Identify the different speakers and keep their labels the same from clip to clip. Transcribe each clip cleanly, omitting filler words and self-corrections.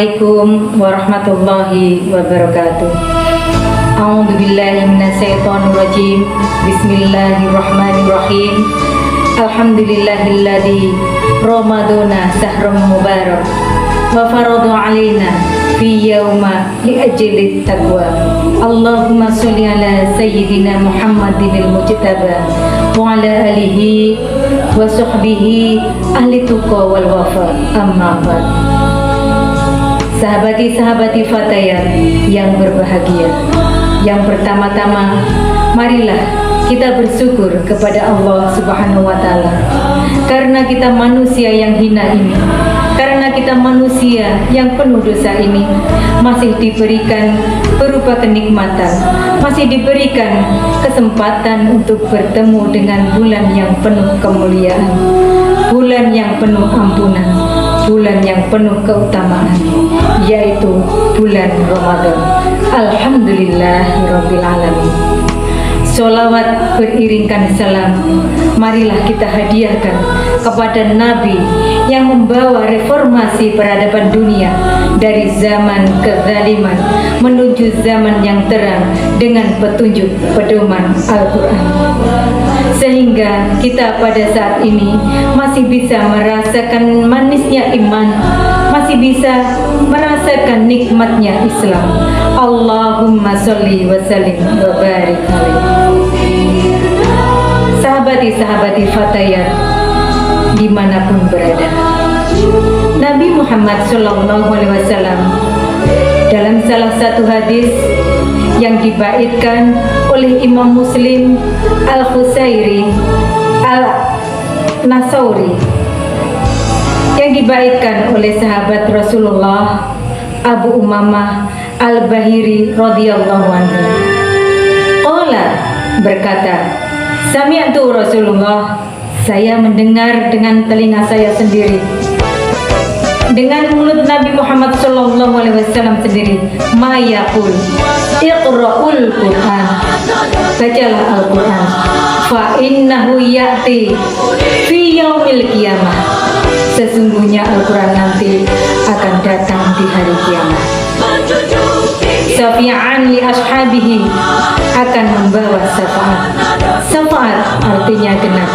Speaker 1: Assalamualaikum warahmatullahi wabarakatuh. A'udzu billahi minasyaitonir rajim. Bismillahirrahmanirrahim. Alhamdulillahilladzi ramadana sahrum mubarak wa farada alaina fi yauma li ajli taqwa. Allahumma sholli ala sayyidina Muhammadil mujtaba wa ala alihi wa sahbihi ahli tuqa wal wafa. Amma ba'd. Sahabati-sahabati Fatayat yang berbahagia, yang pertama-tama marilah kita bersyukur kepada Allah Subhanahu wa Ta'ala, karena kita manusia yang hina ini, karena kita manusia yang penuh dosa ini masih diberikan berupa kenikmatan, masih diberikan kesempatan untuk bertemu dengan bulan yang penuh kemuliaan, bulan yang penuh ampunan, bulan yang penuh keutamaan, yaitu bulan Ramadan. Alhamdulillahirabbil alamin. Sholawat beriringkan salam, marilah kita hadiahkan kepada Nabi yang membawa reformasi peradaban dunia dari zaman kezaliman menuju zaman yang terang dengan petunjuk pedoman Al-Quran, sehingga kita pada saat ini masih bisa merasakan manisnya iman, masih bisa merasakan nikmatnya Islam. Allahumma sholli wa sallim wa barik alaihi. Sahabati-sahabati Fatayat dimanapun berada, Nabi Muhammad SAW dalam salah satu hadis yang dibaitkan oleh Imam Muslim Al-Khusairi Al-Nasauri, yang dibaitkan oleh sahabat Rasulullah Abu Umamah Al-Bahiri radhiyallahu anhu. Qala, berkata, sami'tu Rasulullah, saya mendengar dengan telinga saya sendiri, dengan mulut Nabi Muhammad SAW sendiri, ma yaqul, iqra'ul Qur'an, bacalah Al-Quran, fa innahu ya'ti fi yaumil qiyamah, sesungguhnya Al-Quran nanti akan datang di hari kiamat. Syafi'an li ashabihi, akan membawa syafaat. Syafaat artinya genap.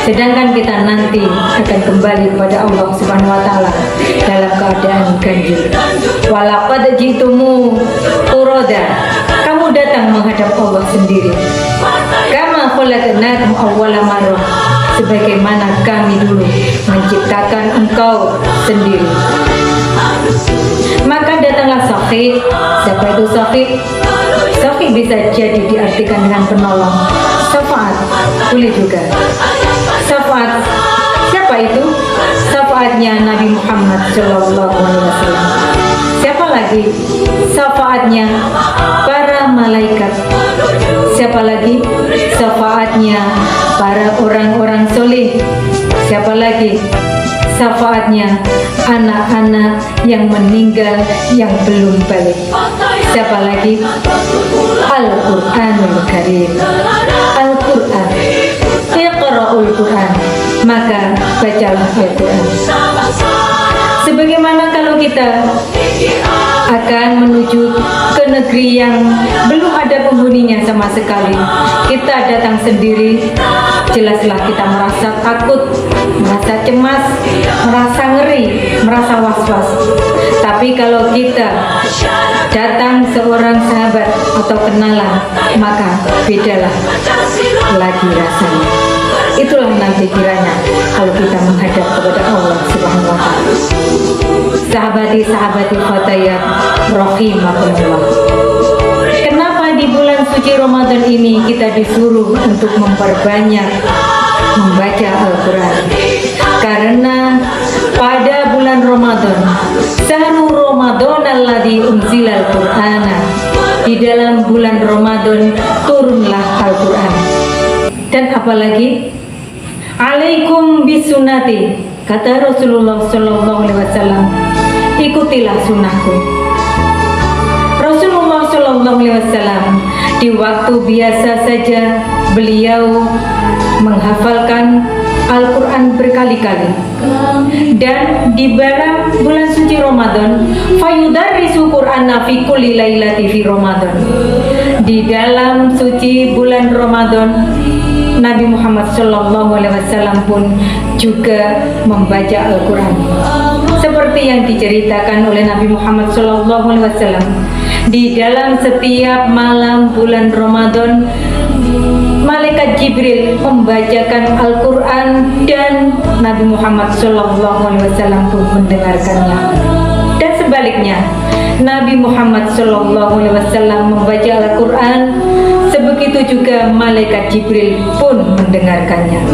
Speaker 1: Sedangkan kita nanti akan kembali kepada Allah Subhanahu wa Ta'ala dalam keadaan ganjil. Walaqad jitumu urada, kamu datang menghadap Allah sendiri. Kama khalaqnakum awwala marrah, sebagaimana kami dulu menciptakan engkau sendiri. Maka datanglah Syafi'. Siapa itu Syafi'? Syafi' bisa jadi diartikan dengan penolong. Syafaat boleh juga. Syafaat siapa itu? Syafaatnya Nabi Muhammad SAW. Siapa lagi? Syafaatnya para malaikat. Siapa lagi? Syafaatnya para orang-orang soleh. Siapa lagi? Syafaatnya anak-anak yang meninggal yang belum balik. Siapa lagi? Al-Quranul Karim. Al-Quran. Iqra'ul Quran, maka bacalah Al-Quran. Sebagaimana kalau kita akan menuju ke negeri yang belum ada penghuninya sama sekali, kita datang sendiri, jelaslah kita merasa takut, merasa cemas, merasa ngeri, merasa was-was. Tapi kalau kita datang seorang sahabat atau kenalan, maka bedalah lagi rasanya. Itulah nanti kiranya kalau kita menghadap kepada Allah Subhanahu wa Ta'ala. Sahabati-sahabati Fatayat rahimakumullah, kenapa di bulan suci Ramadan ini kita disuruh untuk memperbanyak membaca Al-Quran? Karena pada bulan Ramadan, syahrul Ramadan alladzi unzilal Qur'ana, di dalam bulan Ramadan turunlah Al-Quran. Dan apalagi alaikum bisunati, kata Rasulullah SAW, ikutilah sunnahku. Rasulullah SAW di waktu biasa saja beliau menghafalkan Al-Quran berkali-kali. Dan di bulan suci Ramadan, fayudarrisu Qur'ana fi kulli lailati fi Ramadan. Di dalam suci bulan Ramadan, Nabi Muhammad SAW pun juga membaca Al-Quran. Seperti yang diceritakan oleh Nabi Muhammad SAW, di dalam setiap malam bulan Ramadan, Malaikat Jibril membacakan Al-Quran dan Nabi Muhammad SAW pun mendengarkannya. Dan sebaliknya, Nabi Muhammad SAW membaca Al-Quran, sebegitu juga Malaikat Jibril pun mendengarkannya.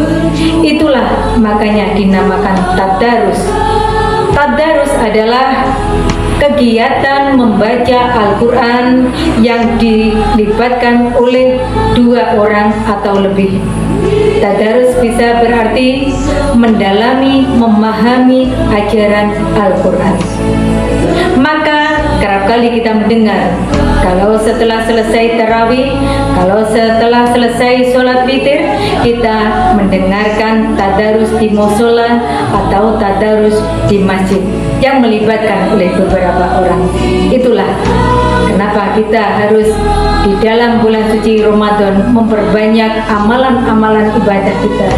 Speaker 1: Itulah makanya dinamakan tadarus. Tadarus adalah kegiatan membaca Al-Quran yang dilibatkan oleh 2 orang atau lebih. Tadarus bisa berarti mendalami, memahami ajaran Al-Quran. Maka kerap kali kita mendengar, kalau setelah selesai tarawih, kalau setelah selesai sholat witir, kita mendengarkan tadarus di musola atau tadarus di masjid yang melibatkan oleh beberapa orang. Itulah kenapa kita harus di dalam bulan suci Ramadan memperbanyak amalan-amalan ibadah kita.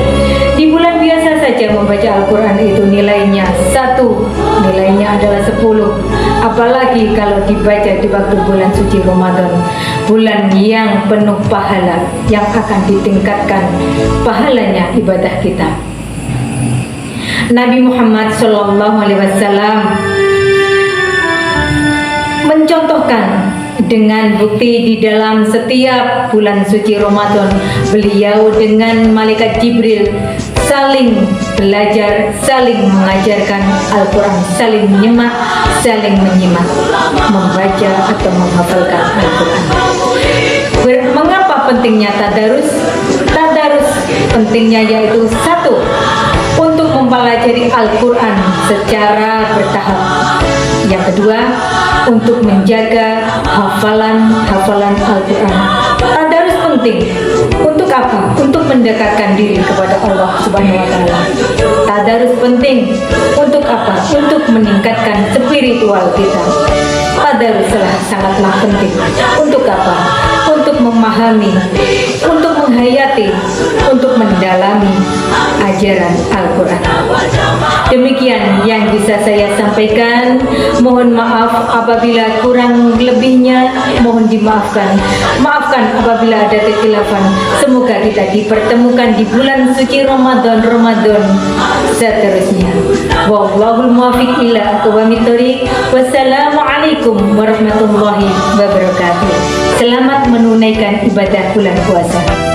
Speaker 1: Di bulan biasa saja membaca Al-Quran itu nilainya 1, nilainya adalah 10. Apalagi kalau dibaca di waktu bulan suci Ramadan, bulan yang penuh pahala, yang akan ditingkatkan pahalanya ibadah kita. Nabi Muhammad SAW mencontohkan dengan bukti di dalam setiap bulan suci Ramadan, beliau dengan Malaikat Jibril saling belajar, saling mengajarkan Al-Quran, saling menyimak, membaca atau menghafalkan Al-Quran. Mengapa pentingnya tadarus? Tadarus pentingnya yaitu 1, untuk mempelajari Al-Quran secara bertahap. Yang kedua, untuk menjaga hafalan Al-Quran. Tadarus penting. Untuk apa? Untuk mendekatkan diri kepada Allah Subhanahu wa Ta'ala. Tadarus penting. Untuk apa? Untuk meningkatkan spiritual kita. Tadaruslah sangatlah penting. Untuk apa? Untuk memahami, untuk menghayati, untuk mendalami ajaran Al-Quran. Demikian yang bisa saya sampaikan. Mohon maaf apabila kurang lebihnya, mohon dimaafkan. Maafkan apabila ada kekhilafan. Semoga kita dipertemukan di bulan suci Ramadan seterusnya. Wallahul muwaffiq ila aqwamit thoriq. Wassalamualaikum warahmatullahi wabarakatuh. Selamat menunaikan ibadah bulan puasa.